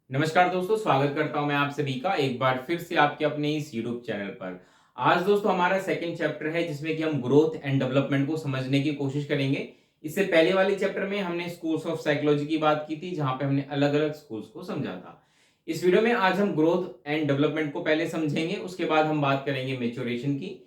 नमस्कार दोस्तों, स्वागत करता हूं मैं आप सभी का एक बार फिर से आपके अपने इस यूट्यूब चैनल पर। आज दोस्तों हमारा सेकंड चैप्टर है जिसमें कि हम ग्रोथ एंड डेवलपमेंट को समझने की कोशिश करेंगे। इससे पहले वाले चैप्टर में हमने स्कूल्स ऑफ साइकोलॉजी की बात की थी, जहां पे हमने अलग-अलग स्कूल्स को समझा था। इस वीडियो में आज हम ग्रोथ एंड डेवलपमेंट को पहले समझेंगे, उसके बाद हम बात करेंगे मैच्योरेशन की।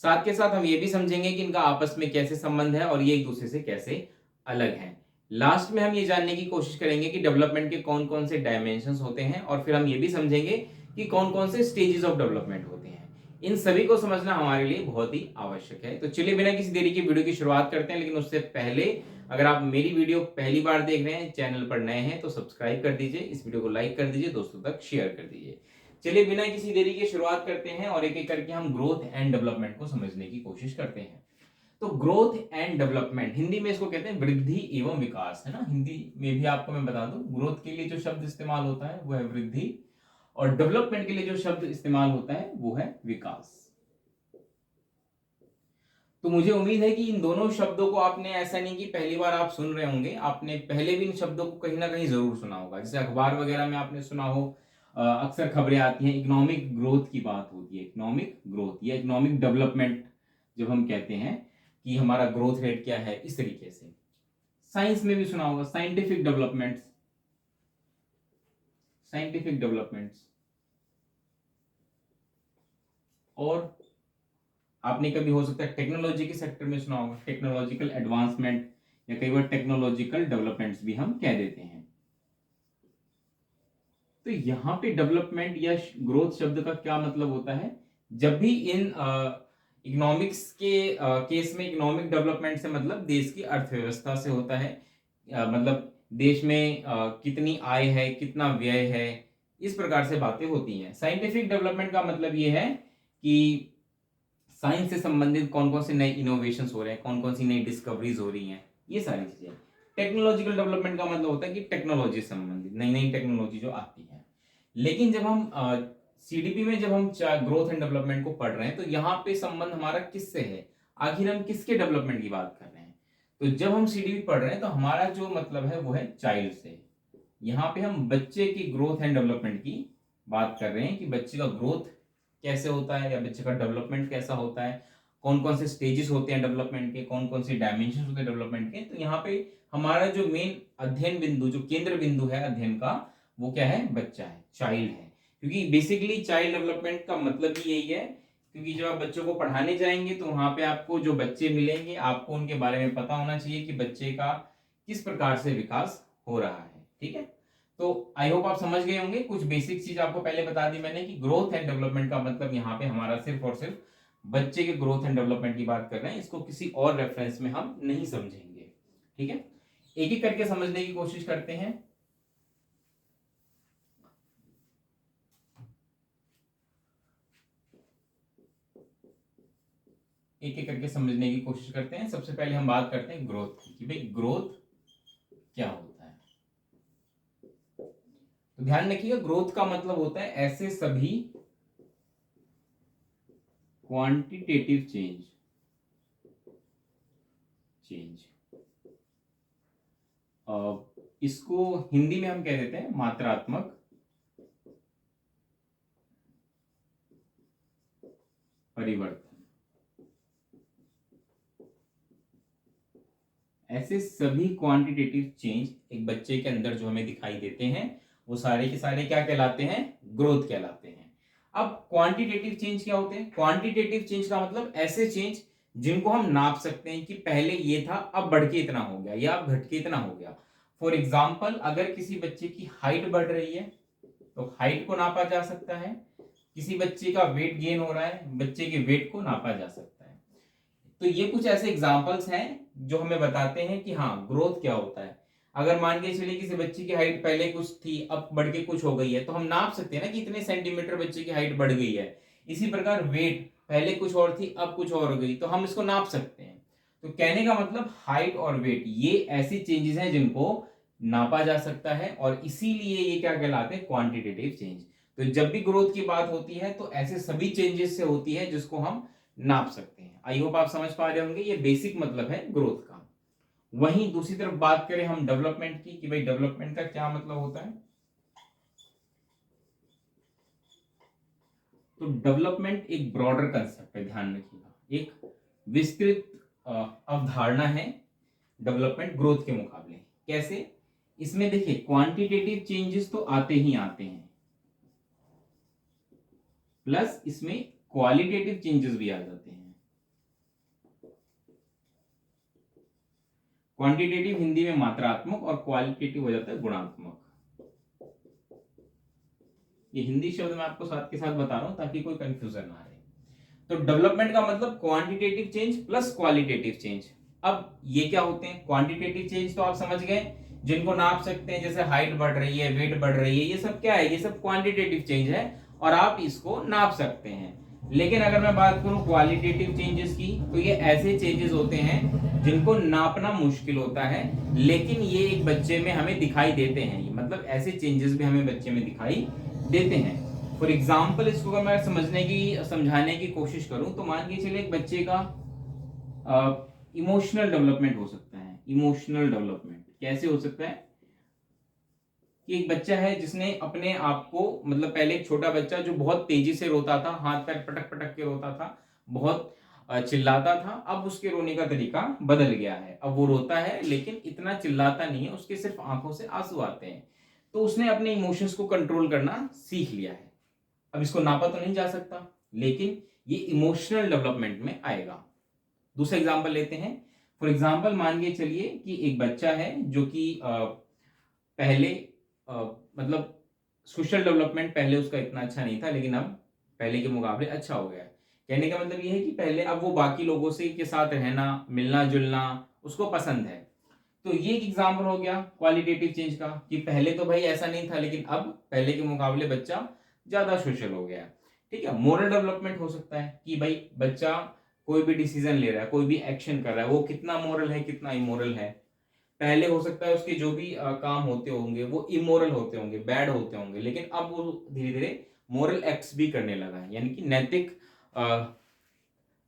साथ के साथ हम ये भी समझेंगे कि इनका आपस में कैसे संबंध है और ये एक दूसरे से कैसे अलग हैं। लास्ट में हम ये जानने की कोशिश करेंगे कि डेवलपमेंट के कौन-कौन से डायमेंशंस होते हैं और फिर हम ये भी समझेंगे कि कौन-कौन से स्टेजेस ऑफ डेवलपमेंट होते हैं। इन सभी को समझना हमारे लिए बहुत ही आवश्यक है। तो चलिए बिना किसी देरी के वीडियो की शुरुआत करते हैं, लेकिन उससे पहले अगर आप मेरी वीडियो पहली बार देख रहे हैं, चैनल पर नए हैं तो सब्सक्राइब कर दीजिए, इस वीडियो को लाइक कर दीजिए, दोस्तों तक शेयर कर दीजिए। चलिए बिना किसी देरी के शुरुआत करते हैं और एक-एक करके हम ग्रोथ एंड डेवलपमेंट को समझने की कोशिश करते हैं। तो ग्रोथ एंड डेवलपमेंट हिंदी में इसको कहते हैं वृद्धि एवं विकास, है ना। हिंदी में भी आपको मैं बता दूं, ग्रोथ के लिए जो शब्द इस्तेमाल होता है वो है वृद्धि और डेवलपमेंट के लिए जो शब्द इस्तेमाल होता है वो है विकास। तो मुझे उम्मीद है कि इन दोनों शब्दों को आपने, ऐसा नहीं कि पहली बार आप सुन रहे होंगे, आपने पहले भी इन शब्दों को कहीं ना कहीं जरूर सुना होगा। जैसे अखबार वगैरह में आपने सुना हो, अक्सर खबरें आती हैं, इकोनॉमिक ग्रोथ की बात होती है। इकोनॉमिक ग्रोथ या इकोनॉमिक डेवलपमेंट जब हम कहते हैं कि हमारा ग्रोथ रेट क्या है, इस तरीके से। साइंस में भी सुना होगा, साइंटिफिक डेवलपमेंट्स, साइंटिफिक डेवलपमेंट्स। और आपने कभी हो सकता है टेक्नोलॉजी के सेक्टर में सुना होगा, टेक्नोलॉजिकल एडवांसमेंट या कई बार टेक्नोलॉजिकल डेवलपमेंट्स भी हम कह देते हैं। तो यहाँ पे डेवलपमेंट या ग्रोथ शब्द का क्या मतलब होता है? जब भी इन इकोनॉमिक्स के केस में इकोनॉमिक डेवलपमेंट से मतलब देश की अर्थव्यवस्था से होता है। मतलब देश में कितनी आय है, कितना व्यय है, इस प्रकार से बातें होती हैं। साइंटिफिक डेवलपमेंट का मतलब ये है कि साइंस से संबंधित कौन कौन से नए इनोवेशंस हो रहे हैं, कौन कौन सी नई डिस्कवरीज हो रही हैं, ये सारी चीजें। टेक्नोलॉजिकल डेवलपमेंट का मतलब होता है कि टेक्नोलॉजी से संबंधित नई नई टेक्नोलॉजी जो आती है। लेकिन जब हम सीडीपी में जब हम ग्रोथ एंड डेवलपमेंट को पढ़ रहे हैं, तो यहाँ पे संबंध हमारा किससे है, आखिर हम किसके डेवलपमेंट की बात कर रहे हैं। तो जब हम सीडीपी पढ़ रहे हैं तो हमारा जो मतलब है वो है चाइल्ड से। यहाँ पे हम बच्चे की ग्रोथ एंड डेवलपमेंट की बात कर रहे हैं कि बच्चे का ग्रोथ कैसे होता है या बच्चे का डेवलपमेंट कैसा होता है, कौन कौन से स्टेजेस होते हैं डेवलपमेंट के, कौन कौन से डायमेंशन होते हैं डेवलपमेंट के। तो यहाँ पे हमारा जो मेन अध्ययन बिंदु, जो केंद्र बिंदु है अध्ययन का, वो क्या है, बच्चा है, चाइल्ड है। क्योंकि बेसिकली चाइल्ड डेवलपमेंट का मतलब ही यही है। क्योंकि जब आप बच्चों को पढ़ाने जाएंगे तो वहां पे आपको जो बच्चे मिलेंगे, आपको उनके बारे में पता होना चाहिए कि बच्चे का किस प्रकार से विकास हो रहा है। ठीक है। तो आई होप आप समझ गए होंगे। कुछ बेसिक चीज आपको पहले बता दी मैंने कि ग्रोथ एंड डेवलपमेंट का मतलब यहाँ पे हमारा सिर्फ और सिर्फ बच्चे के ग्रोथ एंड डेवलपमेंट की बात कर रहे हैं, इसको किसी और रेफरेंस में हम नहीं समझेंगे। ठीक है। एक एक करके समझने की कोशिश करते हैं। एक एक करके समझने की कोशिश करते हैं। सबसे पहले हम बात करते हैं ग्रोथ की, कि भाई ग्रोथ क्या होता है। तो ध्यान रखिएगा, ग्रोथ का मतलब होता है ऐसे सभी क्वांटिटेटिव चेंज, चेंज इसको हिंदी में हम कह देते हैं मात्रात्मक परिवर्तन। ऐसे सभी क्वांटिटेटिव चेंज एक बच्चे के अंदर जो हमें दिखाई देते हैं, वो सारे के सारे क्या कहलाते हैं, ग्रोथ कहलाते हैं। अब क्वांटिटेटिव चेंज क्या होते हैं? क्वांटिटेटिव चेंज का मतलब ऐसे चेंज जिनको हम नाप सकते हैं कि पहले ये था, अब बढ़ के इतना हो गया या अब घट के इतना हो गया। फॉर एग्जाम्पल, अगर किसी बच्चे की हाइट बढ़ रही है तो हाइट को नापा जा सकता है। किसी बच्चे का वेट गेन हो रहा है, बच्चे के वेट को नापा जा सकता है। तो ये कुछ ऐसे एग्जाम्पल्स हैं जो हमें बताते हैं कि हाँ, ग्रोथ क्या होता है। अगर मान के चलिए किसी बच्चे की हाइट पहले कुछ थी, अब बढ़ के कुछ हो गई है, तो हम नाप सकते हैं ना कि इतने सेंटीमीटर बच्चे की हाइट बढ़ गई है। इसी प्रकार वेट, पहले कुछ और थी, अब कुछ और हो गई, तो हम इसको नाप सकते हैं। तो कहने का मतलब हाइट और वेट ये ऐसी चेंजेस हैं जिनको नापा जा सकता है, और इसीलिए ये क्या कहलाते हैं, क्वांटिटेटिव चेंज। तो जब भी ग्रोथ की बात होती है तो ऐसे सभी चेंजेस से होती है जिसको हम नाप सकते हैं। आई होप आप समझ पा रहे होंगे, ये बेसिक मतलब है ग्रोथ का। वहीं दूसरी तरफ बात करें हम डेवलपमेंट की, कि भाई डेवलपमेंट का क्या मतलब होता है। तो डेवलपमेंट एक ब्रॉडर कंसेप्ट है, ध्यान रखिएगा, एक विस्तृत अवधारणा है डेवलपमेंट ग्रोथ के मुकाबले। कैसे? इसमें देखिए क्वांटिटेटिव चेंजेस तो आते ही आते हैं, प्लस इसमें क्वालिटेटिव चेंजेस भी आ जाते हैं। क्वांटिटेटिव हिंदी में मात्रात्मक और क्वालिटेटिव हो जाता है गुणात्मक। ये हिंदी शब्द मैं आपको साथ के साथ बता रहा हूं ताकि कोई कंफ्यूजन ना रहे। तो डेवलपमेंट का मतलब quantitative change plus qualitative change. अब ये क्या होते हैं? क्वांटिटेटिव चेंज तो आप समझ गए, जिनको नाप सकते हैं, जैसे हाइट बढ़ रही है, वेट बढ़ रही है, ये सब क्या है? ये सब क्वांटिटेटिव चेंज है और आप इसको नाप सकते हैं। लेकिन अगर मैं बात करूं क्वालिटेटिव चेंजेस की, तो ये ऐसे चेंजेस होते हैं जिनको नापना मुश्किल होता है, लेकिन ये एक बच्चे में हमें दिखाई देते हैं। मतलब ऐसे चेंजेस भी हमें बच्चे में दिखाई देते हैं। फॉर एग्जाम्पल इसको अगर मैं समझाने की कोशिश करूं, तो मान के चलिए एक बच्चे का इमोशनल डेवलपमेंट हो सकता है। इमोशनल डेवलपमेंट कैसे हो सकता है? कि एक बच्चा है जिसने अपने आप को, मतलब पहले एक छोटा बच्चा जो बहुत तेजी से रोता था, हाथ पैर पटक पटक के रोता था, बहुत चिल्लाता था, अब उसके रोने का तरीका बदल गया है। अब वो रोता है लेकिन इतना चिल्लाता नहीं है, उसके सिर्फ आंखों से आंसू आते हैं। तो उसने अपने इमोशंस को कंट्रोल करना सीख लिया है। अब इसको नापा तो नहीं जा सकता, लेकिन ये इमोशनल डेवलपमेंट में आएगा। दूसरा एग्जांपल लेते हैं। फॉर एग्जांपल मान के चलिए कि एक बच्चा है जो कि पहले मतलब सोशल डेवलपमेंट पहले उसका इतना अच्छा नहीं था, लेकिन अब पहले के मुकाबले अच्छा हो गया है। कहने का मतलब ये है कि पहले अब वो बाकी लोगों से के साथ रहना, मिलना जुलना उसको पसंद है। तो ये एक एग्जाम्पल हो गया क्वालिटेटिव चेंज का, कि पहले तो भाई ऐसा नहीं था, लेकिन अब पहले के मुकाबले बच्चा ज्यादा सोशल हो गया। ठीक है। मोरल डेवलपमेंट हो सकता है कि भाई बच्चा कोई भी डिसीजन ले रहा है, कोई भी एक्शन कर रहा है, वो कितना मोरल है, कितना इमोरल है। पहले हो सकता है उसके जो भी काम होते होंगे वो इमोरल होते होंगे, बैड होते होंगे, लेकिन अब वो धीरे धीरे मोरल एक्ट्स भी करने लगा है, यानी कि नैतिक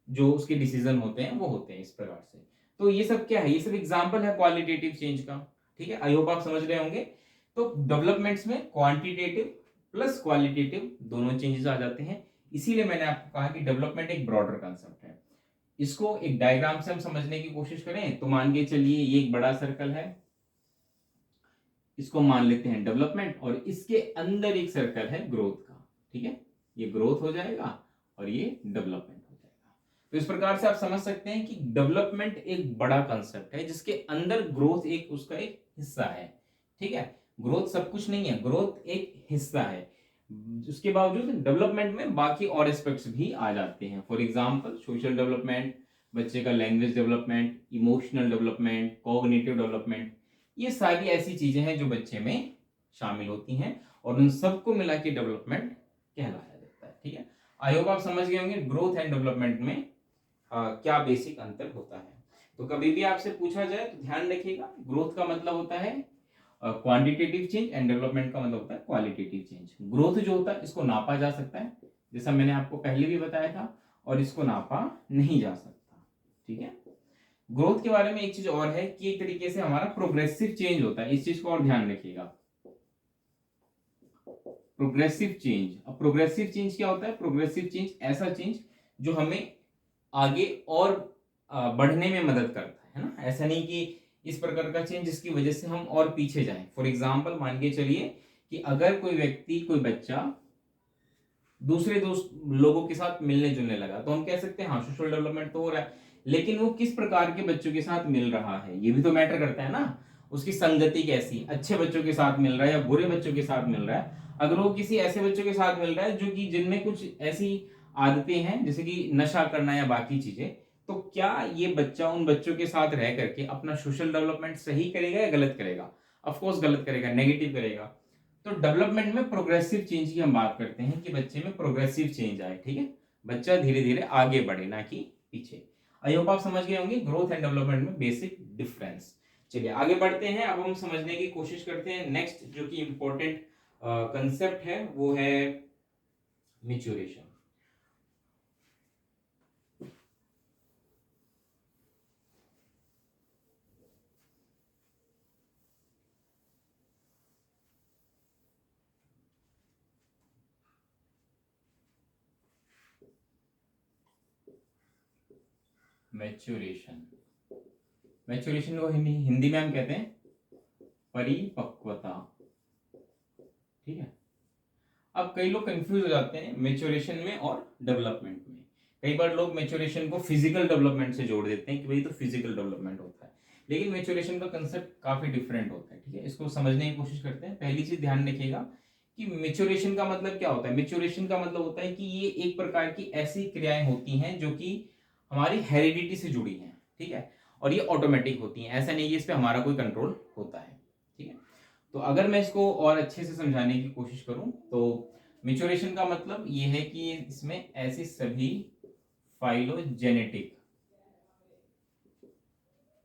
जो उसके डिसीजन होते हैं वो होते हैं इस प्रकार से। तो ये सब क्या है? ये सब एग्जांपल है क्वालिटेटिव चेंज का। ठीक है, आई होप आप समझ रहे होंगे। तो डेवलपमेंट्स में क्वांटिटेटिव प्लस क्वालिटेटिव दोनों चेंजेस आ जाते हैं। इसीलिए मैंने आपको कहा कि डेवलपमेंट एक ब्रॉडर कंसेप्ट है। इसको एक डायग्राम से हम समझने की कोशिश करें तो मान के चलिए ये एक बड़ा सर्कल है, इसको मान लेते हैं डेवलपमेंट, और इसके अंदर एक सर्कल है ग्रोथ का। ठीक है, ये ग्रोथ हो जाएगा और ये डेवलपमेंट हो जाएगा। तो इस प्रकार से आप समझ सकते हैं कि डेवलपमेंट एक बड़ा कंसेप्ट है जिसके अंदर ग्रोथ एक उसका एक हिस्सा है। ठीक है, ग्रोथ सब कुछ नहीं है, ग्रोथ एक हिस्सा है। उसके बावजूद डेवलपमेंट में बाकी और एस्पेक्ट्स भी आ जाते हैं। फॉर एग्जाम्पल सोशल डेवलपमेंट, बच्चे का language development, emotional development, cognitive development, ये सारी ऐसी चीजें हैं जो बच्चे में शामिल होती हैं और उन सबको मिला के डेवलपमेंट कहलाया जाता है। ठीक है, आई होप आप समझ गए होंगे ग्रोथ एंड डेवलपमेंट में क्या बेसिक अंतर होता है। तो कभी भी आपसे पूछा जाए तो ध्यान रखिएगा, ग्रोथ का मतलब होता है क्वांटिटेटिव चेंज एंड डेवलपमेंट का मतलब होता है क्वालिटेटिव चेंज। ग्रोथ जो होता है इसको नापा जा सकता है, जैसा मैंने आपको पहले भी बताया था, और इसको नापा नहीं जा सकता। ठीक है, ग्रोथ के बारे में एक चीज और है कि एक तरीके से हमारा प्रोग्रेसिव चेंज होता है, इस चीज को और ध्यान रखिएगा। प्रोग्रेसिव चेंज, अब प्रोग्रेसिव चेंज क्या होता है? प्रोग्रेसिव चेंज ऐसा चेंज जो हमें आगे और बढ़ने में मदद करता है ना। ऐसा नहीं कि इस प्रकार का चेंज जिसकी वजह से हम और पीछे जाएं। फॉर एग्जाम्पल मान के चलिए कि अगर कोई व्यक्ति, कोई बच्चा दूसरे दोस्त लोगों के साथ मिलने जुलने लगा, तो हम कह सकते हैं हाँ सोशल डेवलपमेंट तो हो रहा है, लेकिन वो किस प्रकार के बच्चों के साथ मिल रहा है ये भी तो मैटर करता है ना। उसकी संगति कैसी, अच्छे बच्चों के साथ मिल रहा है या बुरे बच्चों के साथ मिल रहा है। अगर वो किसी ऐसे बच्चों के साथ मिल रहा है जो कि जिनमें कुछ ऐसी आदतें हैं जैसे कि नशा करना या बाकी चीजें, तो क्या ये बच्चा उन बच्चों के साथ रह करके अपना सोशल डेवलपमेंट सही करेगा या गलत करेगा? ऑफकोर्स गलत करेगा, नेगेटिव करेगा। तो डेवलपमेंट में प्रोग्रेसिव चेंज की हम बात करते हैं कि बच्चे में प्रोग्रेसिव चेंज आए। ठीक है, बच्चा धीरे धीरे आगे बढ़े, ना कि पीछे। आई होप आप समझ गए होंगे ग्रोथ एंड डेवलपमेंट में बेसिक डिफरेंस। चलिए आगे बढ़ते हैं, अब हम समझने की कोशिश करते हैं नेक्स्ट जो कि इंपॉर्टेंट कंसेप्ट है वो है मैच्योरेशन। मैच्योरेशन, मैच्योरेशन को हिंदी में हम कहते हैं परिपक्वता। ठीक है, अब कई लोग कंफ्यूज हो जाते हैं मैच्योरेशन में और डेवलपमेंट में। कई बार लोग मैच्योरेशन को फिजिकल डेवलपमेंट से जोड़ देते हैं कि भाई तो फिजिकल डेवलपमेंट होता है, लेकिन मैच्योरेशन का कंसेप्ट काफी डिफरेंट होता है। ठीक है, इसको समझने की कोशिश करते हैं। पहली चीज ध्यान रखिएगा कि मैच्योरेशन का मतलब क्या होता है। मैच्योरेशन का मतलब होता है कि ये एक प्रकार की ऐसी क्रियाएं होती हैं जो कि हमारी हेरिडिटी से जुड़ी हैं। ठीक है, और ये ऑटोमेटिक होती हैं, ऐसा नहीं कि इस पर हमारा कोई कंट्रोल होता है। ठीक है, तो अगर मैं इसको और अच्छे से समझाने की कोशिश करूं तो मैच्योरेशन का मतलब ये है कि इसमें ऐसे सभी फाइलोजेनेटिक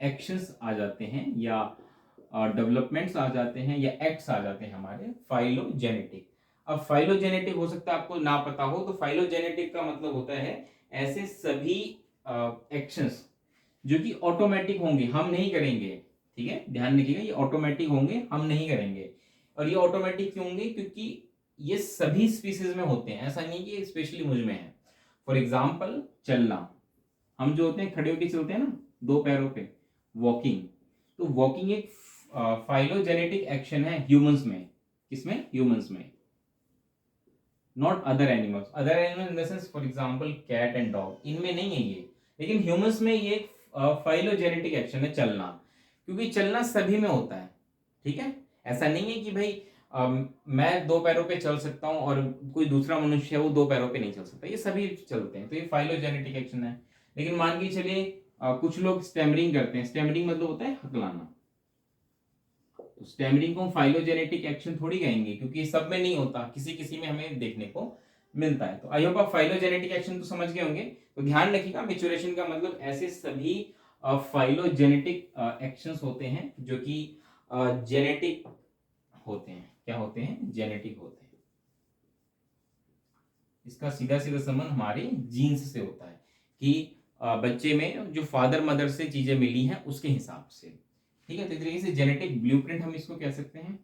एक्शंस आ जाते हैं या डेवलपमेंट्स आ जाते हैं या एक्ट्स आ जाते हैं हमारे फाइलोजेनेटिक। अब फाइलोजेनेटिक हो सकता है आपको ना पता हो, तो फाइलोजेनेटिक का मतलब होता है ऐसे सभी एक्शंस जो कि ऑटोमेटिक होंगे, हम नहीं करेंगे। ठीक है, ध्यान रखिएगा, ये ऑटोमेटिक होंगे, हम नहीं करेंगे। और ये ऑटोमेटिक क्यों होंगे? क्योंकि ये सभी स्पीसीज में होते हैं, ऐसा नहीं कि स्पेशली मुझ में है। फॉर एग्जाम्पल चलना, हम जो होते हैं खड़े होकर चलते हैं ना दो पैरों पे, वॉकिंग। तो वॉकिंग एक फाइलोजेनेटिक एक्शन है ह्यूमंस में। किसमें? ह्यूमंस में, not other animals. Other animals in the sense for example cat and dog, इनमें नहीं है ये, लेकिन ह्यूमंस में ये फाइलोजेनेटिक एक्शन है चलना, क्योंकि चलना सभी में होता है। ठीक है, ऐसा नहीं है कि भाई मैं दो पैरों पे चल सकता हूं और कोई दूसरा मनुष्य है वो दो पैरों पे नहीं चल सकता, ये सभी चलते हैं, तो ये फाइलोजेनेटिक एक्शन है। लेकिन मान के चलिए कुछ लोग स्टैमरिंग करते हैं। स्टैमरिंग मतलब होता है हकलाना, तो स्टैमरिंग को हम फाइलोजेनेटिक एक्शन थोड़ी कहेंगे, क्योंकि सब में नहीं होता, किसी किसी में हमें देखने को मिलता है। तो आई होप आप फाइलोजेनेटिक एक्शन तो समझ गए होंगे। तो ध्यान रखिएगा, मैच्योरेशन का मतलब ऐसे सभी फाइलोजेनेटिक एक्शंस होते हैं जो कि जेनेटिक होते हैं। क्या होते हैं? जेनेटिक होते हैं। इसका सीधा सीधा संबंध हमारे जीन्स से होता है कि बच्चे में जो फादर मदर से चीजें मिली हैं उसके हिसाब से। ठीक है, तो इस तरीके से जेनेटिक ब्लूप्रिंट हम इसको कह सकते हैं,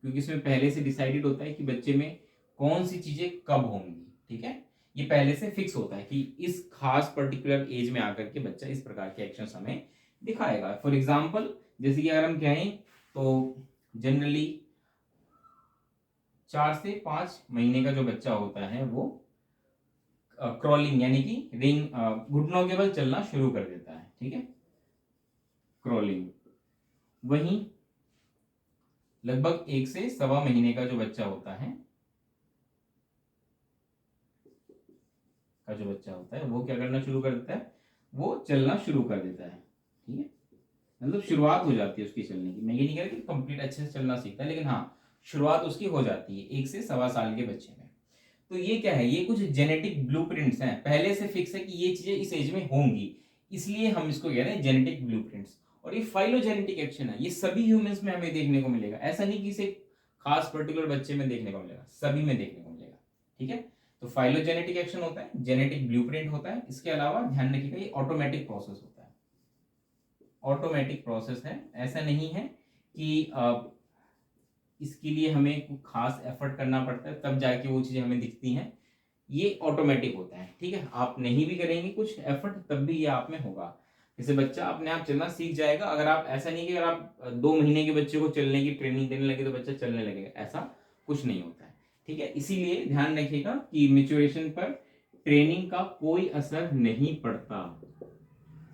क्योंकि इसमें पहले से डिसाइडेड होता है कि बच्चे में कौन सी चीजें कब होंगी। ठीक है, ये पहले से फिक्स होता है कि इस खास पर्टिकुलर एज में आकर के बच्चा इस प्रकार के एक्शन हमें दिखाएगा। फॉर एग्जाम्पल जैसे कि अगर हम कहें तो जनरली 4 से 5 महीने का जो बच्चा होता है वो क्रॉलिंग यानी कि रिंग घुटनों के बल चलना शुरू कर देता है। ठीक है, क्रॉलिंग। वहीं लगभग 1 से सवा महीने का जो बच्चा होता है वो क्या करना शुरू कर देता है? वो चलना शुरू कर देता है। ठीक है, मतलब शुरुआत हो जाती है उसकी चलने की। मैं ये नहीं कह रहा कि कंप्लीट अच्छे से चलना सीखता है, लेकिन हाँ शुरुआत उसकी हो जाती है 1 से सवा साल के बच्चे में। तो ये क्या है? ये कुछ जेनेटिक ब्लूप्रिंट्स हैं, पहले से फिक्स है कि ये चीजें इस एज में होंगी, इसलिए हम इसको कह रहे हैं जेनेटिक ब्लूप्रिंट्स। और ये फाइलोजेनेटिक एक्शन है, ये सभी ह्यूमंस में हमें देखने को मिलेगा, ऐसा नहीं कि इसे खास पर्टिकुलर बच्चे में देखने को मिलेगा, सभी में देखने को मिलेगा। ठीक है, तो फाइलोजेनेटिक एक्शन होता है, जेनेटिक ब्लूप्रिंट होता है। इसके अलावा ध्यान रखिएगा ये ऑटोमेटिक प्रोसेस होता है। ऑटोमेटिक प्रोसेस है, ऐसा नहीं है कि इसके लिए हमें कुछ खास एफर्ट करना पड़ता है तब जाके वो चीजें हमें दिखती हैं। ये ऑटोमेटिक होता है। ठीक है, आप नहीं भी करेंगे कुछ एफर्ट तब भी ये आप में होगा। जैसे बच्चा अपने आप चलना सीख जाएगा, अगर आप ऐसा नहीं कि अगर आप 2 महीने के बच्चे को चलने की ट्रेनिंग देने लगे तो बच्चा चलने लगेगा, ऐसा कुछ नहीं होता है। ठीक है, इसीलिए ध्यान रखिएगा कि मैच्योरेशन पर ट्रेनिंग का कोई असर नहीं पड़ता।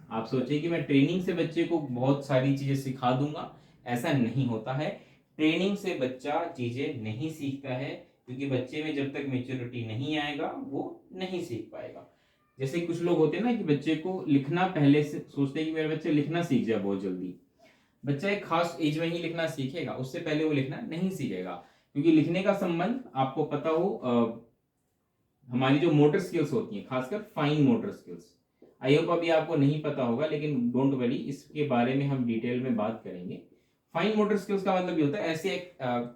आप सोचिए कि मैं ट्रेनिंग से बच्चे को बहुत सारी चीजें सिखा दूंगा, ऐसा नहीं होता है। ट्रेनिंग से बच्चा चीजें नहीं सीखता है, क्योंकि बच्चे में जब तक मेच्योरिटी नहीं आएगा वो नहीं सीख पाएगा। जैसे कुछ लोग होते हैं ना कि बच्चे को लिखना पहले से सोचते हैं कि मेरा बच्चा लिखना सीख जाए बहुत जल्दी। बच्चा एक खास एज में ही लिखना सीखेगा, उससे पहले वो लिखना नहीं सीखेगा, क्योंकि लिखने का संबंध आपको पता हो हमारी जो मोटर स्किल्स होती हैं, खासकर fine motor skills. I hope अभी आपको नहीं पता होगा, लेकिन डोंट वरी, इसके बारे में हम डिटेल में बात करेंगे। फाइन मोटर स्किल्स का मतलब ये होता है ऐसे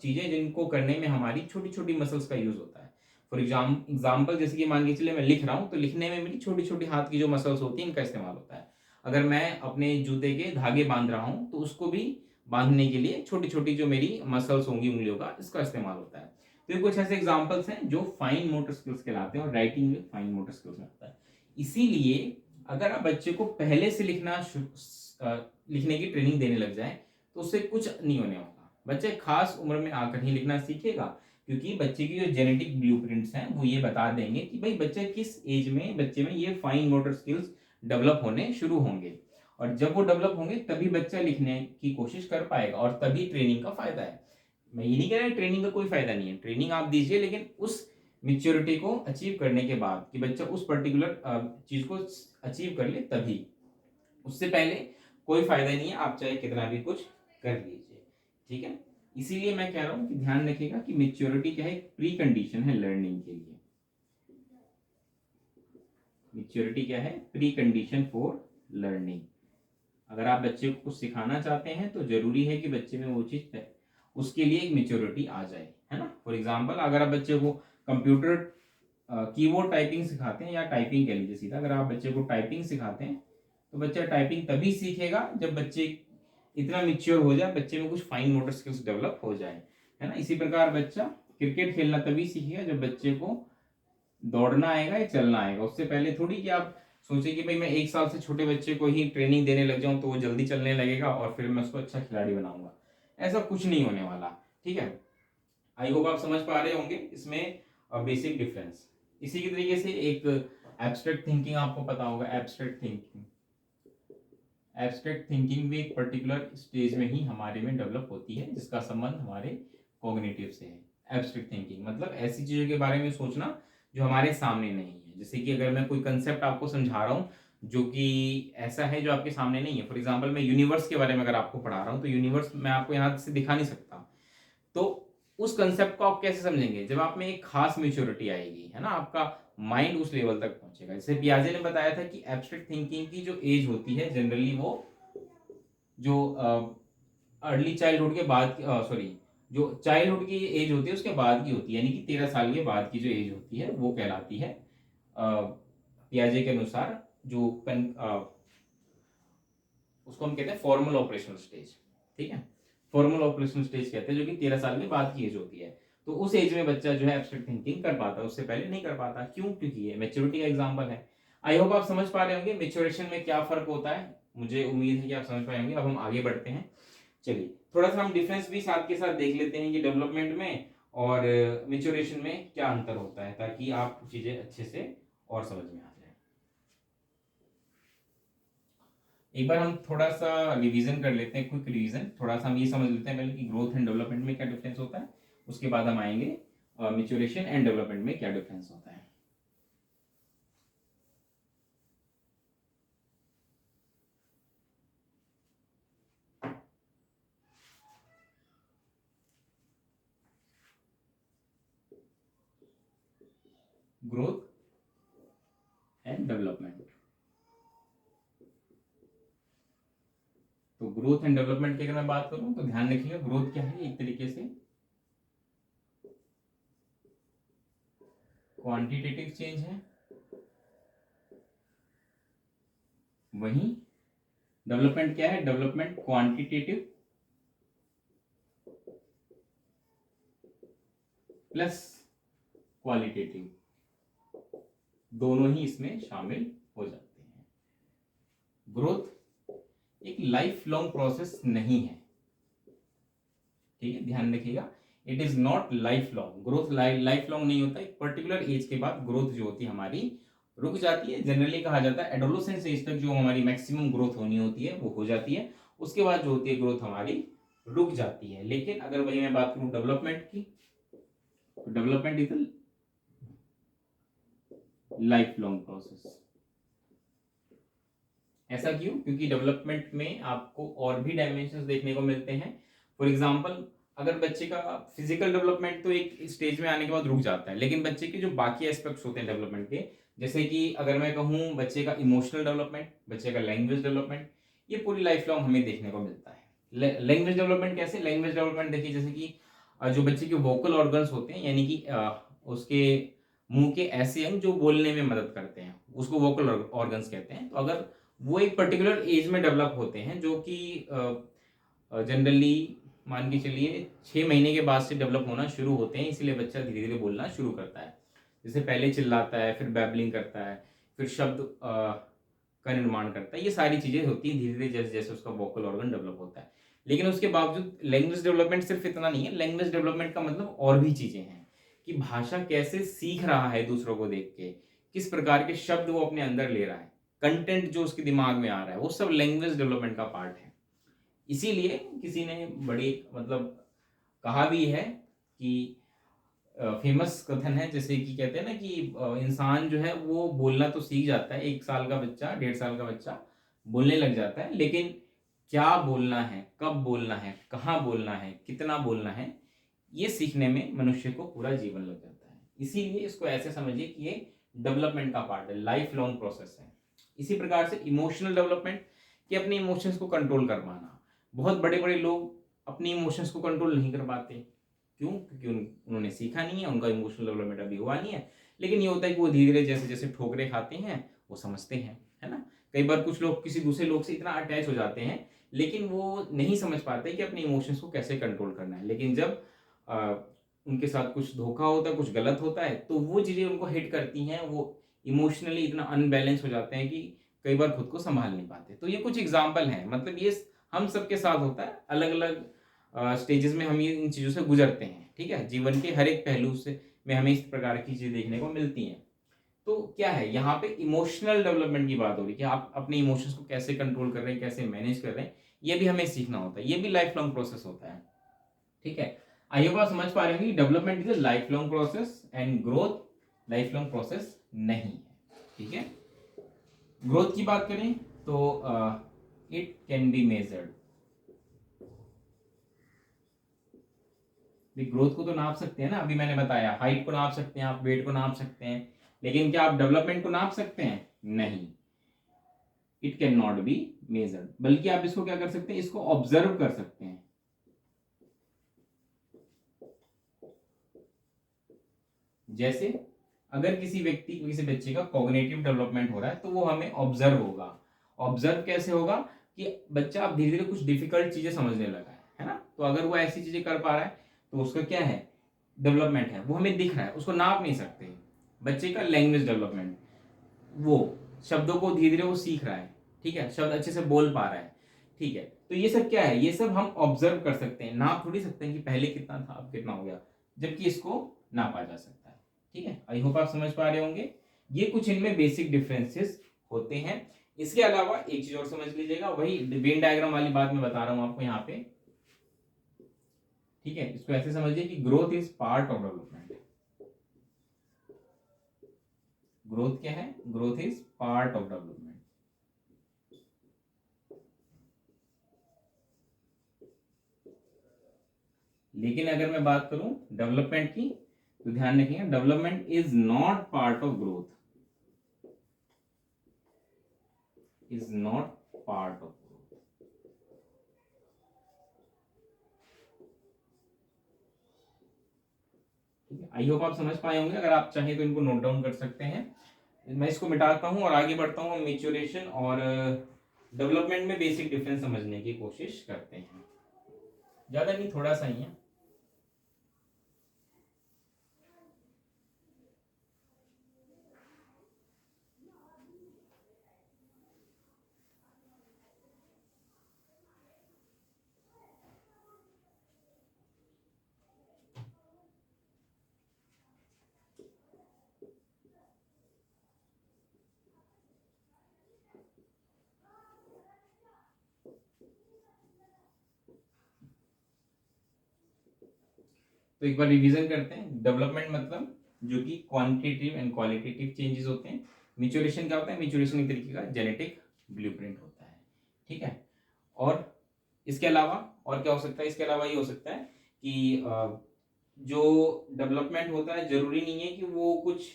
चीजें जिनको करने में हमारी छोटी छोटी मसल्स का यूज होता है। फॉर एग्जाम्पल जैसे कि मान के चलिए मैं लिख रहा हूं, तो लिखने में मेरी छोटी छोटी हाथ की जो मसल्स होती हैं इनका इस्तेमाल होता है। अगर मैं अपने जूते के धागे बांध रहा हूं तो उसको भी बांधने के लिए छोटी छोटी जो मेरी मसल्स होंगी उंगलियों का, इसका इस्तेमाल होता है। तो ये कुछ ऐसे एग्जाम्पल्स हैं जो फाइन मोटर स्किल्स कहलाते हैं, और राइटिंग में फाइन मोटर स्किल्स में आता है। इसीलिए अगर आप बच्चे को पहले से लिखने की ट्रेनिंग देने लग जाए तो उससे कुछ नहीं होने वाला। बच्चे खास उम्र में आकर ही लिखना सीखेगा, क्योंकि बच्चे की जो जेनेटिक ब्लूप्रिंट्स हैं वो ये बता देंगे कि भाई बच्चे किस एज में बच्चे में ये फाइन मोटर स्किल्स डेवलप होने शुरू होंगे, और जब वो डेवलप होंगे तभी बच्चा लिखने की कोशिश कर पाएगा, और तभी ट्रेनिंग का फायदा है। मैं ये नहीं कह रहा ट्रेनिंग का कोई फायदा नहीं है, ट्रेनिंग आप दीजिए, लेकिन उस मेच्योरिटी को अचीव करने के बाद कि बच्चा उस पर्टिकुलर चीज को अचीव कर ले तभी, उससे पहले कोई फायदा नहीं है, आप चाहे कितना भी कुछ कर लीजिए। ठीक है, इसीलिए मैं कह रहा हूं कि ध्यान रखिएगा कि मेच्योरिटी क्या है, प्री कंडीशन है लर्निंग के लिए। मेच्योरिटी क्या है, प्री कंडीशन फॉर लर्निंग। अगर आप बच्चे को कुछ सिखाना चाहते हैं तो जरूरी है कि बच्चे में वो चीज है, उसके लिए एक मेच्योरिटी आ जाए, है ना। फॉर एग्जाम्पल, अगर आप बच्चे को कंप्यूटर कीबोर्ड टाइपिंग सिखाते हैं, या टाइपिंग कह लीजिए सीधा, अगर आप बच्चे को टाइपिंग सिखाते हैं तो बच्चा टाइपिंग तभी सीखेगा जब बच्चे इतना मिच्योर हो जाए, बच्चे में कुछ फाइन मोटर स्किल्स डेवलप हो जाए, है ना। इसी प्रकार बच्चा क्रिकेट खेलना तभी सीखेगा जब बच्चे को दौड़ना आएगा या चलना आएगा। उससे पहले थोड़ी कि आप सोचे कि भाई मैं 1 साल से छोटे बच्चे को ही ट्रेनिंग देने लग जाऊं तो वो जल्दी चलने लगेगा और फिर मैं उसको अच्छा खिलाड़ी बनाऊंगा, ऐसा कुछ नहीं होने वाला। ठीक है, आई होप आप समझ पा रहे होंगे इसमें बेसिक डिफरेंस। इसी के तरीके से एक एब्स्ट्रैक्ट थिंकिंग आपको पता होगा। एब्स्ट्रैक्ट थिंकिंग भी एक पर्टिकुलर स्टेज में ही हमारे में डेवलप होती है, जिसका संबंध हमारे कॉग्निटिव से है। एब्स्ट्रैक्ट थिंकिंग मतलब ऐसी चीजों के बारे में सोचना जो हमारे सामने नहीं है। जैसे कि अगर मैं कोई कंसेप्ट आपको समझा रहा हूँ जो कि ऐसा है जो आपके सामने नहीं है, फॉर एग्जाम्पल मैं यूनिवर्स के बारे में अगर आपको पढ़ा रहा हूँ तो यूनिवर्स मैं आपको यहाँ से दिखा नहीं सकता, तो उस कंसेप्ट को आप कैसे समझेंगे, जब आप में एक खास मेच्योरिटी आएगी, है ना, आपका माइंड उस लेवल तक पहुंचेगा। जैसे पियाजे ने बताया था कि एब्स्ट्रैक्ट थिंकिंग की जो एज होती है जनरली वो जो अर्ली चाइल्डहुड के बाद, सॉरी, जो चाइल्डहुड की एज होती है उसके बाद की होती है, यानी कि 13 साल के बाद की जो एज होती है वो कहलाती है पियाजे के अनुसार जो उसको हम कहते हैं फॉर्मल ऑपरेशनल स्टेज। ठीक है, फॉर्मल ऑपरेशनल स्टेज कहते हैं, जो कि 13 साल के बाद की एज होती है। तो उस एज में बच्चा जो है एब्स्ट्रैक्ट थिंकिंग कर पाता है, उससे पहले नहीं कर पाता। क्यों? क्योंकि ये मेच्योरिटी का एग्जांपल है। आई होप आप समझ पा रहे होंगे मेच्योरेशन में क्या फर्क होता है। मुझे उम्मीद है कि आप समझ पाए होंगे। अब हम आगे बढ़ते हैं। चलिए थोड़ा सा हम डिफरेंस भी साथ के साथ देख लेते हैं कि डेवलपमेंट में और मेच्योरेशन में क्या अंतर होता है, ताकि आप चीजें अच्छे से और समझ में आ जाए। एक बार हम थोड़ा सा रिवीजन कर लेते हैं, क्विक रिवीजन। थोड़ा सा हम ये समझ लेते हैं पहले कि ग्रोथ एंड डेवलपमेंट में क्या डिफरेंस होता है, उसके बाद हम आएंगे मेच्योरेशन एंड डेवलपमेंट में क्या डिफरेंस होता है। Growth and development. तो ग्रोथ एंड डेवलपमेंट की अगर मैं बात करूं तो ध्यान रखिएगा, ग्रोथ क्या है, एक तरीके से क्वांटिटेटिव चेंज है, वहीं डेवलपमेंट क्या है, डेवलपमेंट क्वांटिटेटिव प्लस क्वालिटेटिव, दोनों ही इसमें शामिल हो जाते हैं। ग्रोथ एक लाइफ लॉन्ग प्रोसेस नहीं है, ठीक है, ध्यान रखिएगा, it is not life long. Growth life long नहीं होता। एक पर्टिकुलर एज के बाद ग्रोथ जो होती है हमारी रुक जाती है। जनरली कहा जाता है एडोलेसेंस एज तक जो हमारी मैक्सिमम ग्रोथ होनी होती है वो हो जाती है, उसके बाद जो होती है ग्रोथ हमारी रुक जाती है। लेकिन अगर वही मैं बात करूं डेवलपमेंट की, development is life long process. ऐसा क्यों? क्योंकि डेवलपमेंट में आपको और भी डायमेंशंस देखने को मिलते हैं। फॉर एग्जांपल, अगर बच्चे का फिजिकल डेवलपमेंट तो एक स्टेज में आने के बाद रुक जाता है, लेकिन बच्चे के जो बाकी एस्पेक्ट्स होते हैं डेवलपमेंट के, जैसे कि अगर मैं कहूँ बच्चे का इमोशनल डेवलपमेंट, बच्चे का लैंग्वेज डेवलपमेंट, ये पूरी लाइफ लॉन्ग हमें देखने को मिलता है। लैंग्वेज डेवलपमेंट कैसे? लैंग्वेज डेवलपमेंट देखिए, जैसे कि जो बच्चे के वोकल ऑर्गन्स होते हैं, यानी कि उसके मुंह के ऐसे अंग जो बोलने में मदद करते हैं, उसको वोकल ऑर्गन्स कहते हैं। तो अगर वो एक पर्टिकुलर एज में डेवलप होते हैं, जो कि जनरली मान के चलिए 6 महीने के बाद से डेवलप होना शुरू होते हैं, इसीलिए बच्चा धीरे धीरे बोलना शुरू करता है। जैसे पहले चिल्लाता है, फिर बैबलिंग करता है, फिर शब्द का निर्माण करता है। ये सारी चीजें होती हैं धीरे धीरे जैसे जैसे उसका वोकल ऑर्गन डेवलप होता है। लेकिन उसके बावजूद लैंग्वेज डेवलपमेंट सिर्फ इतना नहीं है, लैंग्वेज डेवलपमेंट का मतलब और भी चीजें हैं कि भाषा कैसे सीख रहा है दूसरों को देख के, किस प्रकार के शब्द वो अपने अंदर ले रहा है, कंटेंट जो उसके दिमाग में आ रहा है, वो सब लैंग्वेज डेवलपमेंट का पार्ट है। इसीलिए किसी ने बड़ी मतलब कहा भी है कि फेमस कथन है, जैसे कि कहते हैं ना कि इंसान जो है वो बोलना तो सीख जाता है, 1 साल का बच्चा 1.5 साल का बच्चा बोलने लग जाता है, लेकिन क्या बोलना है, कब बोलना है, कहाँ बोलना है, कितना बोलना है, ये सीखने में मनुष्य को पूरा जीवन लग जाता है। इसीलिए इसको ऐसे समझिए कि ये डेवलपमेंट का पार्ट है, लाइफ लॉन्ग प्रोसेस है। इसी प्रकार से इमोशनल डेवलपमेंट, कि अपने इमोशंस को कंट्रोल कर पाना। बहुत बड़े बड़े लोग अपनी इमोशंस को कंट्रोल नहीं कर पाते, क्यों? क्योंकि उन्होंने सीखा नहीं है, उनका इमोशनल डेवलपमेंट अभी हुआ नहीं है। लेकिन ये होता है कि वो धीरे धीरे जैसे जैसे ठोकरे खाते हैं वो समझते हैं, है ना। कई बार कुछ लोग किसी दूसरे लोग से इतना अटैच हो जाते हैं, लेकिन वो नहीं समझ पाते कि अपने इमोशंस को कैसे कंट्रोल करना है। लेकिन जब उनके साथ कुछ धोखा होता है, कुछ गलत होता है, तो वो चीज़ें उनको हिट करती हैं, वो इमोशनली इतना अनबैलेंस हो जाते हैं कि कई बार खुद को संभाल नहीं पाते। तो ये कुछ एग्जाम्पल हैं, मतलब ये हम सबके साथ होता है, अलग अलग स्टेजेस में हम ये इन चीज़ों से गुजरते हैं, ठीक है। जीवन के हर एक पहलू से में हमें इस प्रकार की चीज़ें देखने को मिलती हैं। तो क्या है, यहाँ पे इमोशनल डेवलपमेंट की बात हो रही है कि आप अपने इमोशंस को कैसे कंट्रोल कर रहे हैं, कैसे मैनेज कर रहे हैं, ये भी हमें सीखना होता है। ये भी लाइफ लॉन्ग प्रोसेस होता है, ठीक है। आई होप आप समझ पा रहे हैं development is a life long process and growth life long process नहीं है, ठीक है। ग्रोथ की बात करें तो it can be measured. Growth को तो नाप सकते हैं ना, अभी मैंने बताया हाइट को नाप सकते हैं, आप वेट को नाप सकते हैं, लेकिन क्या आप डेवलपमेंट को नाप सकते हैं? नहीं, it can not be measured. बल्कि आप इसको क्या कर सकते हैं, इसको ऑब्जर्व कर सकते हैं। जैसे अगर किसी व्यक्ति किसी बच्चे का कॉग्निटिव डेवलपमेंट हो रहा है तो वो हमें ऑब्जर्व होगा। ऑब्जर्व कैसे होगा कि बच्चा अब धीरे धीरे कुछ डिफिकल्ट चीजें समझने लगा है ना। तो अगर वो ऐसी चीजें कर पा रहा है तो उसका क्या है, डेवलपमेंट है, वो हमें दिख रहा है, उसको नाप नहीं सकते। बच्चे का लैंग्वेज डेवलपमेंट, वो शब्दों को धीरे धीरे वो सीख रहा है, ठीक है, शब्द अच्छे से बोल पा रहा है, ठीक है। तो ये सब क्या है, ये सब हम ऑब्जर्व कर सकते हैं, नाप थोड़ी सकते हैं कि पहले कितना था अब कितना हो गया, जबकि इसको नापा जा सकता है, ठीक है। आई होप आप समझ पा रहे होंगे। ये कुछ इनमें बेसिक डिफरेंसेस होते हैं। इसके अलावा एक चीज और समझ लीजिएगा, वही वेन डायग्राम वाली बात मैं बता रहा हूं आपको यहाँ पे, ठीक है। इसको ऐसे समझिए कि growth is part of development. Growth क्या है, growth is part of development. लेकिन अगर मैं बात करूं डेवलपमेंट की, तो ध्यान रखिएगा development is not part of growth, is not part of growth. ठीक है, आई होप आप समझ पाए होंगे। अगर आप चाहें तो इनको नोट डाउन कर सकते हैं। मैं इसको मिटाता हूं और आगे बढ़ता हूं। मैच्योरेशन और डेवलपमेंट में बेसिक डिफरेंस समझने की कोशिश करते हैं। ज्यादा नहीं, थोड़ा सा ही है। तो एक बार रिवीजन करते हैं। डेवलपमेंट मतलब जो कि क्वांटिटेटिव एंड क्वालिटेटिव चेंजेस होते हैं। मैच्योरेशन क्या होता है, मैच्योरेशन एक तरीके का जेनेटिक ब्लूप्रिंट होता है, ठीक है। और इसके अलावा और क्या हो सकता है, इसके अलावा ये हो सकता है कि जो डेवलपमेंट होता है जरूरी नहीं है कि वो कुछ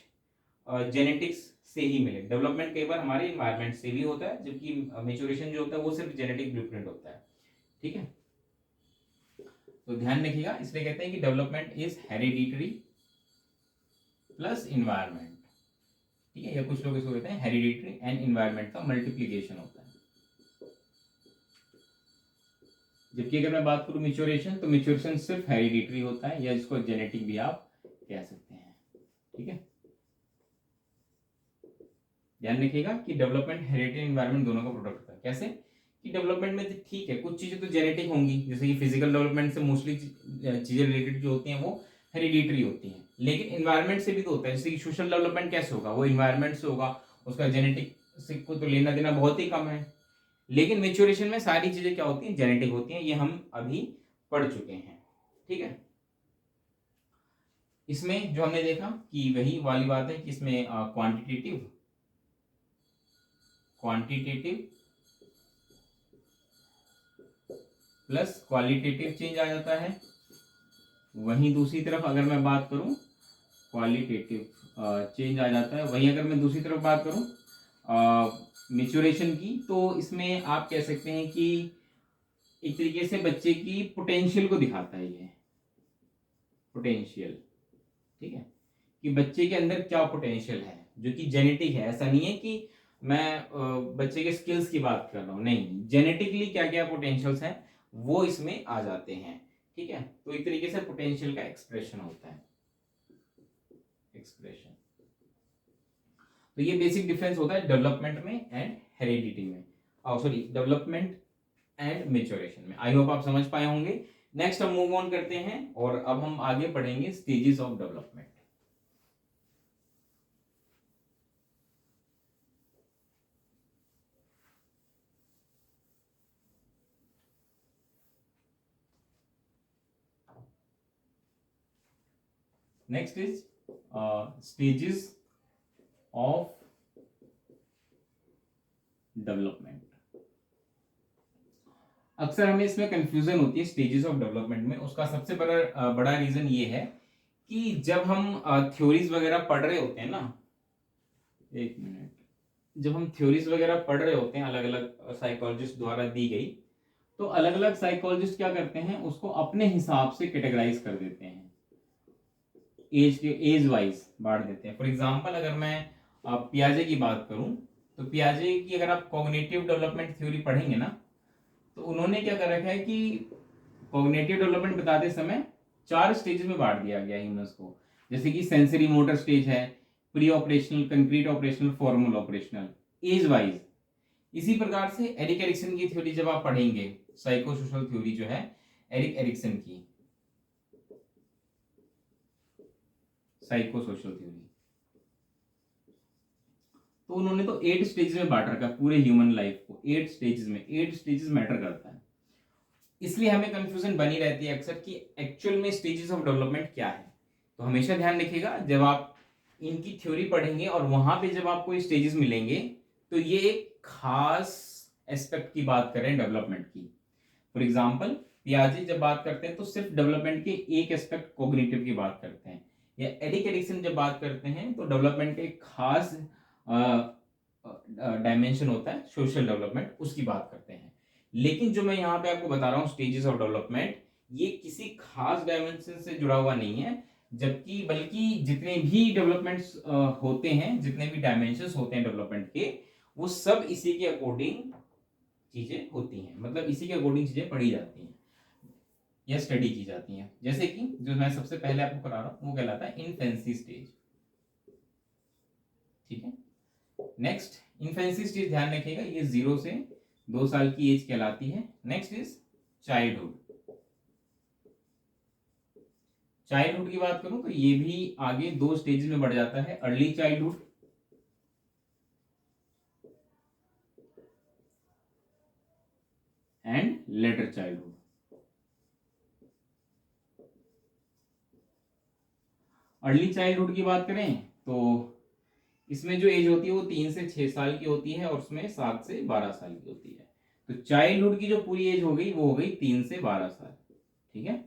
जेनेटिक्स से ही मिले। डेवलपमेंट कई बार हमारे इन्वायरमेंट से भी होता है, जबकि मैच्योरेशन जो होता है वो सिर्फ जेनेटिक ब्लूप्रिंट होता है, ठीक है। तो ध्यान रखिएगा, इसलिए कहते हैं कि development is hereditary plus environment, ठीक है। या कुछ लोग इसको कहते हैं हेरिडिटरी एंड इन्वायरमेंट का मल्टीप्लीकेशन होता है। जबकि अगर मैं बात करूं मैच्योरेशन, तो मैच्योरेशन सिर्फ हेरिडिटरी होता है, या जिसको जेनेटिक भी आप कह सकते हैं, ठीक है। ध्यान रखिएगा कि डेवलपमेंट हेरिडिटी एनवायरनमेंट दोनों का प्रोडक्ट होता है। कैसे कि डेवलपमेंट में तो ठीक है कुछ चीजें तो जेनेटिक होंगी, जैसे कि फिजिकल डेवलपमेंट से मोस्टली चीजें रिलेटेड जो होती हैं वो हेरिडिटरी होती हैं, लेकिन एनवायरनमेंट से भी तो होता है। जैसे कि सोशल डेवलपमेंट कैसे होगा, वो एनवायरनमेंट से होगा, उसका जेनेटिक से को तो लेना देना बहुत ही कम है। लेकिन मेच्योरेशन में सारी चीजें क्या होती हैं, जेनेटिक होती हैं, ये हम अभी पढ़ चुके हैं। ठीक है, इसमें जो हमने देखा कि वही वाली बात है कि इसमें क्वांटिटेटिव प्लस क्वालिटेटिव चेंज आ जाता है। वहीं दूसरी तरफ अगर मैं बात करूं क्वालिटेटिव चेंज आ जाता है। वहीं अगर मैं दूसरी तरफ बात करूं मेच्योरेशन की, तो इसमें आप कह सकते हैं कि एक तरीके से बच्चे की पोटेंशियल को दिखाता है ये पोटेंशियल। ठीक है, कि बच्चे के अंदर क्या पोटेंशियल है, जो कि जेनेटिक है। ऐसा नहीं है कि मैं बच्चे के स्किल्स की बात कर रहा हूँ, नहीं, जेनेटिकली क्या क्या पोटेंशियल्स हैं वो इसमें आ जाते हैं। ठीक है, तो एक तरीके से पोटेंशियल का एक्सप्रेशन होता है, एक्सप्रेशन। तो ये बेसिक डिफरेंस होता है डेवलपमेंट में एंड हेरिडिटी में, सॉरी डेवलपमेंट एंड मेच्योरेशन में। आई होप आप समझ पाए होंगे। नेक्स्ट हम मूव ऑन करते हैं और अब हम आगे पढ़ेंगे stages of development. Next is stages of development. अक्सर हमें इसमें कंफ्यूजन होती है स्टेजेस ऑफ डेवलपमेंट में। उसका सबसे बड़ा रीजन ये है कि जब हम थ्योरीज वगैरह पढ़ रहे होते हैं ना, एक मिनट, जब हम थ्योरीज वगैरह पढ़ रहे होते हैं अलग अलग साइकोलॉजिस्ट द्वारा दी गई, तो अलग अलग साइकोलॉजिस्ट क्या करते हैं, उसको अपने हिसाब से कैटेगराइज कर देते हैं, एज वाइज बांट देते हैं। फॉर एग्जांपल अगर मैं पियाजे की बात करूं, तो पियाजे की अगर आप कॉग्निटिव डेवलपमेंट थ्योरी पढ़ेंगे ना, तो उन्होंने क्या कर रखा है कि कॉग्निटिव डेवलपमेंट बताते समय 4 स्टेज में बांट दिया गया ह्यूमंस को। जैसे कि सेंसरी मोटर स्टेज है, pre operational, concrete operational, formal operational, age wise. इसी प्रकार से एरिक एरिक्सन की थ्योरी जब आप पढ़ेंगे, साइको सोशल थ्योरी जो है एरिक एरिक्सन की, साइको सोशल थ्योरी, तो उन्होंने तो 8 स्टेजेस में बांट रखा पूरे ह्यूमन लाइफ को, 8 स्टेजेस में। 8 स्टेजेस मैटर करता है, इसलिए हमें कंफ्यूजन बनी रहती है अक्सर कि एक्चुअल में स्टेजेस ऑफ डेवलपमेंट क्या है। तो हमेशा ध्यान रखिएगा जब आप इनकी थ्योरी पढ़ेंगे और वहां पे जब आपको स्टेजेस मिलेंगे, तो ये एक खास एस्पेक्ट की बात करें डेवलपमेंट की। फॉर एग्जाम्पल पियाजे जब बात करते हैं तो सिर्फ डेवलपमेंट के एक एस्पेक्ट कॉग्निटिव की बात करते हैं, या एरिक एरिक्सन जब बात करते हैं तो डेवलपमेंट के एक खास डायमेंशन होता है सोशल डेवलपमेंट, उसकी बात करते हैं। लेकिन जो मैं यहाँ पे आपको बता रहा हूँ स्टेजेस ऑफ डेवलपमेंट, ये किसी खास डायमेंशन से जुड़ा हुआ नहीं है, जबकि बल्कि जितने भी डेवलपमेंट्स होते हैं, जितने भी डायमेंशंस होते हैं डेवलपमेंट के, वो सब इसी के अकॉर्डिंग चीजें होती हैं, मतलब इसी के अकॉर्डिंग चीजें पढ़ी जाती हैं या स्टडी की जाती हैं। जैसे कि जो मैं सबसे पहले आपको करा रहा हूँ वो कहलाता है इन्फेंसी स्टेज। ठीक है, नेक्स्ट इन्फेंसी स्टेज, ध्यान रखिएगा ये 0 से 2 साल की एज कहलाती है। Next is childhood. चाइल्डहुड की बात करूं तो ये भी आगे 2 स्टेज में बढ़ जाता है, early childhood and later childhood. Early childhood की बात करें तो इसमें जो एज होती है वो 3 से 6 साल की होती है और उसमें 7 से 12 साल की होती है। तो चाइल्डहुड की जो पूरी एज हो गई वो हो गई 3 से 12 साल। ठीक है,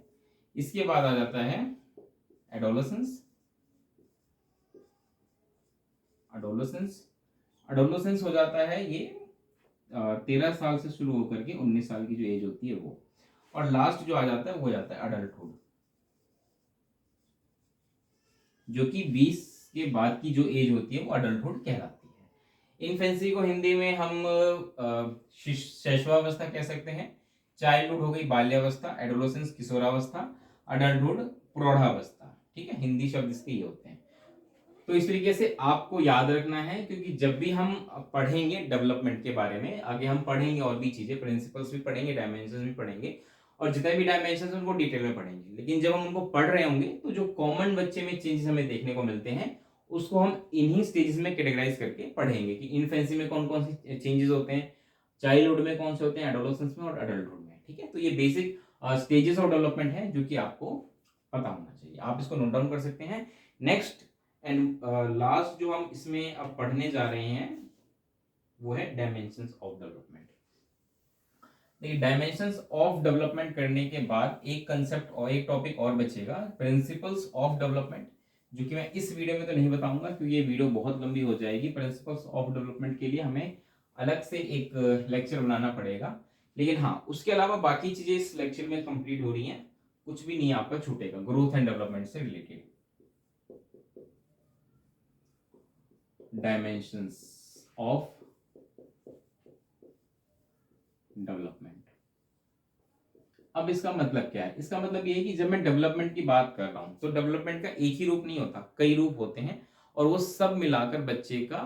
इसके बाद आ जाता है एडोलेसेंस। एडोलेसेंस हो जाता है ये 13 साल से शुरू होकर के 19 साल की जो एज होती है वो, और लास्ट जो आ जाता है वो हो जाता है अडल्टहुड, जो कि 20 के बाद की जो एज होती है वो अडल्टहुड कहलाती है। इन्फेंसी को हिंदी में हम शैशवावस्था कह सकते हैं। चाइल्डहुड हो गई बाल्यावस्था, एडोलेसेंस किशोरावस्था, अडल्टहुड प्रौढ़ावस्था। ठीक है, हिंदी शब्द इसके ये होते हैं। तो तो इस तरीके से आपको याद रखना है, क्योंकि जब भी हम पढ़ेंगे डेवलपमेंट के बारे में, आगे हम पढ़ेंगे और भी चीजें, प्रिंसिपल्स भी पढ़ेंगे, डायमेंशंस भी पढ़ेंगे, और जितने भी डायमेंशंस उनको डिटेल में पढ़ेंगे। लेकिन जब हम उनको पढ़ रहे होंगे तो जो कॉमन बच्चे में चेंजेस हमें देखने को मिलते हैं उसको हम इन्हीं स्टेजेस में कैटेगराइज करके पढ़ेंगे कि इन्फेंसी में कौन कौन सी चेंजेस होते हैं, चाइल्डहुड में कौन से होते हैं, एडोलेसेंस में और अडल्टहुड में। ठीक है, तो ये बेसिक स्टेजेस ऑफ डेवलपमेंट है जो कि आपको पता होना चाहिए, आप इसको नोट डाउन कर सकते हैं। नेक्स्ट एंड लास्ट जो हम इसमें अब पढ़ने जा रहे हैं वो है डायमेंशंस ऑफ डेवलपमेंट। देखिए, डायमेंशंस ऑफ डेवलपमेंट करने के बाद एक कंसेप्ट और एक टॉपिक और बचेगा, प्रिंसिपल्स ऑफ डेवलपमेंट, जो कि मैं इस वीडियो में तो नहीं बताऊंगा क्योंकि ये वीडियो बहुत लंबी हो जाएगी। प्रिंसिपल्स ऑफ डेवलपमेंट के लिए हमें अलग से एक लेक्चर बनाना पड़ेगा, लेकिन हाँ उसके अलावा बाकी चीजें इस लेक्चर में कंप्लीट हो रही हैं, कुछ भी नहीं आपका छूटेगा ग्रोथ एंड डेवलपमेंट से रिलेटेड। डायमेंशंस ऑफ डेवलपमेंट, अब इसका मतलब क्या है? इसका मतलब ये है कि जब मैं डेवलपमेंट की बात कर रहा हूं तो डेवलपमेंट का एक ही रूप नहीं होता, कई रूप होते हैं, और वो सब मिलाकर बच्चे का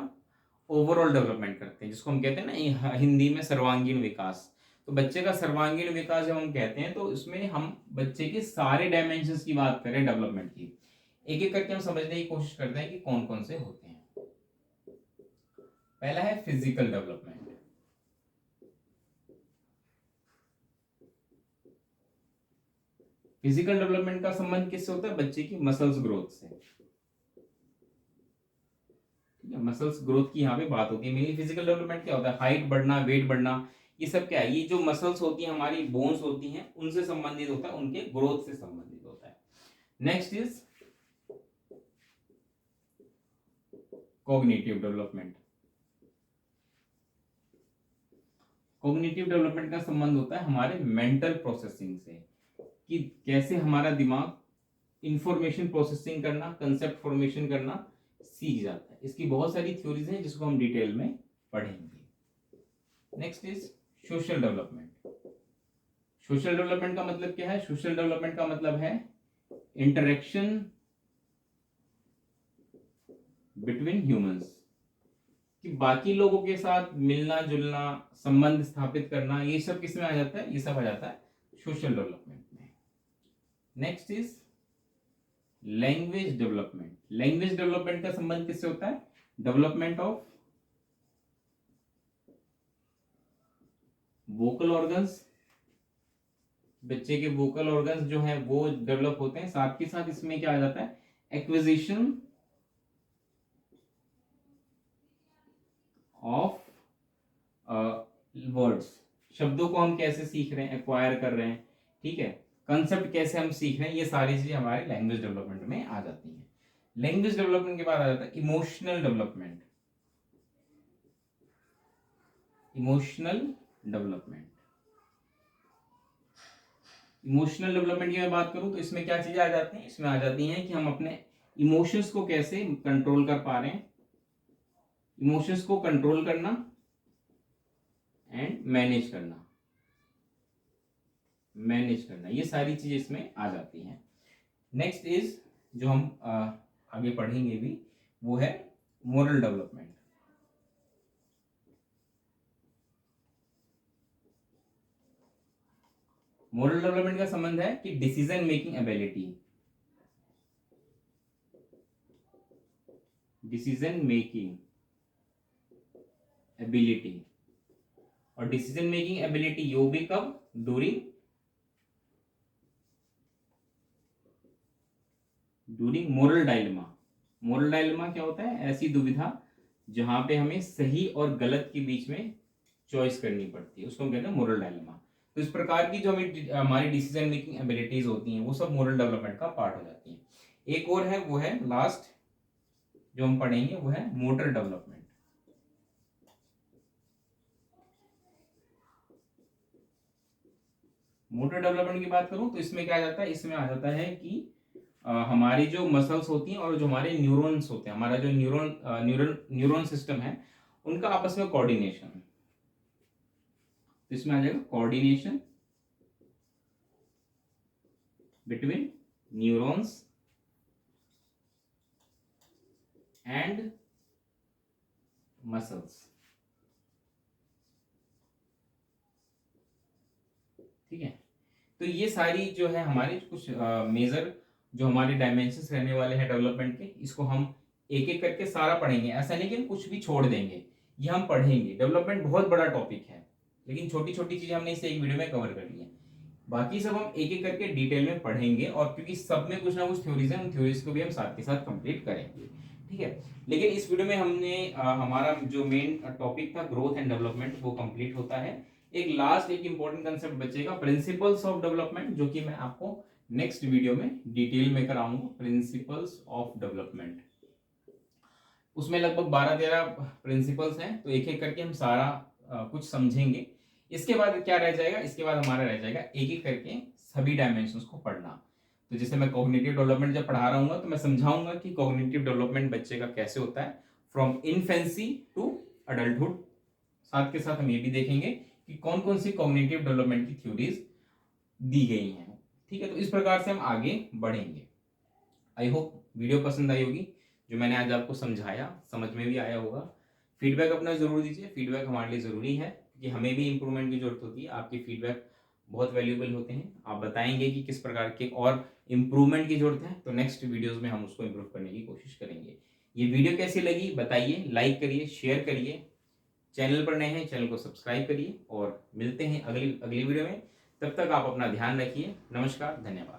ओवरऑल डेवलपमेंट करते हैं, जिसको हम कहते हैं ना हिंदी में सर्वांगीण विकास। तो बच्चे का सर्वांगीण विकास जब हम कहते हैं तो इसमें हम बच्चे के सारे डायमेंशंस की बात करें डेवलपमेंट की, एक एक करके हम समझने की कोशिश करते हैं कि कौन कौन से होते हैं। पहला है फिजिकल डेवलपमेंट। फिजिकल डेवलपमेंट का संबंध किससे होता है? बच्चे की मसल्स ग्रोथ से। ठीक है, मसल्स ग्रोथ की यहाँ पे बात होती है। मेनली फिजिकल डेवलपमेंट क्या होता है? हाइट बढ़ना, वेट बढ़ना, ये सब क्या है? ये जो मसल्स होती हैं, हमारी बोन्स होती हैं, उनसे संबंधित होता है, उनके ग्रोथ से संबंधित होता है। Next is cognitive development. Cognitive development का संबंध होता है हमारे मेंटल प्रोसेसिंग से, कि कैसे हमारा दिमाग इंफॉर्मेशन प्रोसेसिंग करना, कंसेप्ट फॉर्मेशन करना सीख जाता है। इसकी बहुत सारी थ्योरीज हैं जिसको हम डिटेल में पढ़ेंगे। Next is social development. Social development का मतलब क्या है? सोशल डेवलपमेंट का मतलब है इंटरेक्शन बिटवीन ह्यूमंस, कि बाकी लोगों के साथ मिलना जुलना, संबंध स्थापित करना, ये सब किस में आ जाता है? ये सब आ जाता है सोशल डेवलपमेंट में। Next is language development. Language development का संबंध किससे होता है? Development of vocal organs. बच्चे के वोकल ऑर्गन्स जो है वो डेवलप होते हैं, साथ के साथ इसमें क्या आ जाता है? एक्विजिशन ऑफ वर्ड्स, शब्दों को हम कैसे सीख रहे हैं, एक्वायर कर रहे हैं, ठीक है, कंसेप्ट कैसे हम सीख रहे हैं, ये सारी चीजें हमारे लैंग्वेज डेवलपमेंट में आ जाती हैं। लैंग्वेज डेवलपमेंट के बाद आ जाता है emotional development. Emotional development, emotional development की मैं बात करूं तो इसमें क्या चीजें आ जाती हैं? इसमें आ जाती हैं कि हम अपने इमोशंस को कैसे कंट्रोल कर पा रहे हैं, इमोशंस को कंट्रोल करना एंड मैनेज करना, ये सारी चीजें इसमें आ जाती हैं। नेक्स्ट इज जो हम आगे पढ़ेंगे भी, वो है मोरल डेवलपमेंट। मोरल डेवलपमेंट का संबंध है कि decision making ability, decision making ability, और डिसीजन मेकिंग एबिलिटी यो भी कब? During moral dilemma. Moral dilemma क्या होता है? ऐसी दुविधा जहां पे हमें सही और गलत के बीच में चॉइस करनी पड़ती है, उसको हम कहते हैं मोरल डायलेमा। तो इस प्रकार की जो हमारी डिसीजन मेकिंग एबिलिटीज होती हैं वो सब मोरल डेवलपमेंट का पार्ट हो जाती हैं। एक और है, वो है लास्ट जो हम पढ़ेंगे, वो है मोटर डेवलपमेंट। मोटर डेवलपमेंट की बात करूं तो इसमें क्या आ जाता है? इसमें आ जाता है कि हमारी जो मसल्स होती हैं और जो हमारे न्यूरॉन्स होते हैं, हमारा जो न्यूरॉन सिस्टम है, उनका आपस में कोऑर्डिनेशन। तो इसमें आ जाएगा coordination between neurons and muscles. ठीक है, तो ये सारी जो है हमारे कुछ मेजर जो हमारे डायमेंशंस रहने वाले हैं डेवलपमेंट के, इसको हम एक एक करके सारा पढ़ेंगे। ऐसा नहीं कि हम कुछ भी छोड़ देंगे, ये हम पढ़ेंगे। डेवलपमेंट बहुत बड़ा टॉपिक है, लेकिन छोटी छोटी चीजें हमने इसे एक वीडियो में कवर कर ली है। बाकी सब हम एक एक करके डिटेल में पढ़ेंगे, और क्योंकि सब में कुछ ना कुछ थ्योरीज हैं, उन थ्योरीज को भी हम साथ के साथ कंप्लीट करेंगे। ठीक है, लेकिन इस वीडियो में हमने हमारा जो मेन टॉपिक था ग्रोथ एंड डेवलपमेंट, वो कंप्लीट होता है। एक लास्ट एक इंपॉर्टेंट कंसेप्ट बचेगा, प्रिंसिपल्स ऑफ डेवलपमेंट, जो कि मैं आपको नेक्स्ट वीडियो में डिटेल में कराऊंगा। प्रिंसिपल्स ऑफ डेवलपमेंट, उसमें लगभग 12-13 प्रिंसिपल्स हैं, तो एक एक करके हम सारा कुछ समझेंगे। इसके बाद क्या रह जाएगा, इसके बाद हमारा रह जाएगा एक एक करके सभी डायमेंशंस को पढ़ना। तो जैसे मैं कॉग्निटिव डेवलपमेंट जब पढ़ा रहा हूँ, तो मैं समझाऊंगा कि कॉग्निटिव डेवलपमेंट बच्चे का कैसे होता है फ्रॉम इन्फेंसी टू अडल्टहुड। साथ के साथ हम ये भी देखेंगे कि कौन कौन सी कॉग्निटिव डेवलपमेंट की थ्योरीज दी गई हैं। ठीक है, तो इस प्रकार से हम आगे बढ़ेंगे। आई होप वीडियो पसंद आई होगी, जो मैंने आज आपको समझाया समझ में भी आया होगा। फीडबैक अपना जरूर दीजिए, फीडबैक हमारे लिए ज़रूरी है, क्योंकि हमें भी इंप्रूवमेंट की जरूरत होती है। आपके फीडबैक बहुत वैल्यूएबल होते हैं। आप बताएंगे कि किस प्रकार के और इम्प्रूवमेंट की जरूरत है, तो नेक्स्ट वीडियोस में हम उसको इम्प्रूव करने की कोशिश करेंगे। ये वीडियो कैसी लगी बताइए, लाइक करिए, शेयर करिए। चैनल पर नए हैं, चैनल को सब्सक्राइब करिए, और मिलते हैं अगली वीडियो में। तब तक आप अपना ध्यान रखिए। नमस्कार, धन्यवाद।